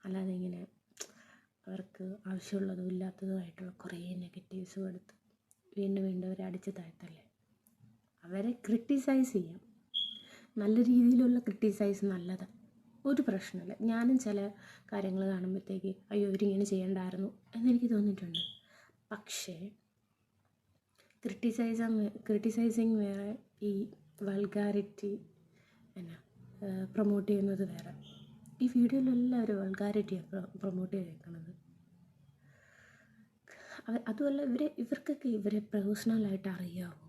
അല്ലാതെ ഇങ്ങനെ അവർക്ക് ആവശ്യമുള്ളതും ഇല്ലാത്തതുമായിട്ടുള്ള കുറേ നെഗറ്റീവ്സും എടുത്ത് വീണ്ടും വീണ്ടും അവരെ അടിച്ച് താഴ്ത്തല്ലേ. അവരെ ക്രിട്ടിസൈസ് ചെയ്യാം, നല്ല രീതിയിലുള്ള ക്രിട്ടിസൈസ് നല്ലതാണ്, ഒരു പ്രശ്നമില്ല. ഞാനും ചില കാര്യങ്ങൾ കാണുമ്പോഴത്തേക്ക് അയ്യോ ഇവരിങ്ങനെ ചെയ്യണ്ടായിരുന്നു എന്നെനിക്ക് തോന്നിയിട്ടുണ്ട്. പക്ഷേ ക്രിട്ടിസൈസിങ് വേറെ, ഈ വൾഗാരിറ്റി പ്രൊമോട്ട് ചെയ്യുന്നത് വേറെ. ഈ വീഡിയോയിലെല്ലാവരും വൾഗാരിറ്റിയാണ് പ്രൊമോട്ട് ചെയ്തേക്കുന്നത്. അതുമല്ല ഇവർക്കൊക്കെ ഇവരെ പേഴ്സണലായിട്ട് അറിയാമോ?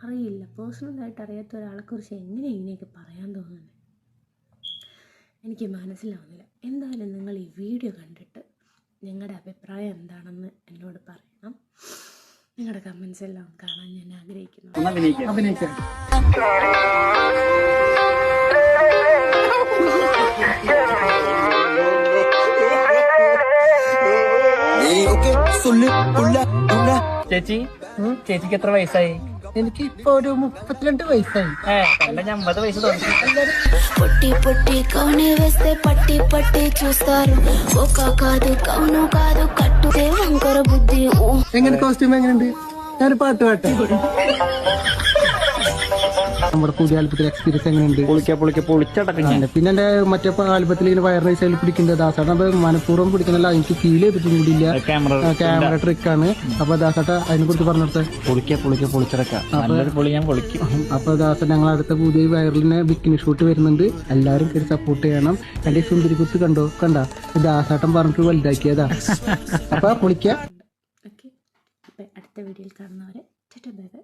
അറിയില്ല. പേഴ്സണലായിട്ട് അറിയാത്ത ഒരാളെക്കുറിച്ച് എങ്ങനെ ഇങ്ങനെയൊക്കെ പറയാൻ തോന്നുന്നത് എനിക്ക് മനസ്സിലാവുന്നില്ല. എന്തായാലും നിങ്ങൾ ഈ വീഡിയോ കണ്ടിട്ട് നിങ്ങളുടെ അഭിപ്രായം എന്താണെന്ന് എന്നോട് പറയണം. നിങ്ങളുടെ കമൻസ് എല്ലാം കാണാൻ ഞാൻ ആഗ്രഹിക്കുന്നു. ചേച്ചിക്ക് എത്ര വയസ്സായി? എനിക്ക് ഇപ്പൊ ഒരു 32 వయసాయి. అలా 50 వయసు పొట్టి పొట్టి కౌనే వేస్తే పట్టి పట్టి చూస్తారు. ఒక కాదు కౌను కాదు కట్టుతే వంకర బుద్ధి. എങ്ങനെ കോസ്റ്റ്യൂം എങ്ങനെയുണ്ട്? ഞാൻ പാട്ട് പാട്ടെ. നമ്മുടെ പുതിയ ആൽബത്തിൽ എക്സ്പീരിയൻസ് എങ്ങനെയുണ്ട്? പിന്നെ എന്റെ മറ്റേ ആൽബത്തിൽ ഇങ്ങനെ വയറിനെ സൈഡിൽ പിടിക്കുന്നത് ദാസാട്ട മനഃപൂർവ്വം പിടിക്കുന്നില്ല, എനിക്ക് ഫീൽ ചെയ്തിട്ടും കൂടിയില്ല. ക്യാമറ ട്രിക്കാണ്. അപ്പൊ ദാസാട്ട അതിനെ കുറിച്ച് പറഞ്ഞിടത്തെ അപ്പൊ ദാസ ഞങ്ങൾ അടുത്ത പുതിയ വയറിലിനെ ബിക്കിനി ഷൂട്ട് വരുന്നുണ്ട്, എല്ലാവരും കയറി സപ്പോർട്ട് ചെയ്യണം. എന്റെ സുന്ദരി കുത്ത് കണ്ട ദാസാട്ടം പറഞ്ഞിട്ട് വലുതാക്കിയതാ. അപ്പൊ പൊളിക്ക. അടുത്ത വീഡിയോയിൽ കാണുന്നവരെ ബൈ ബൈ.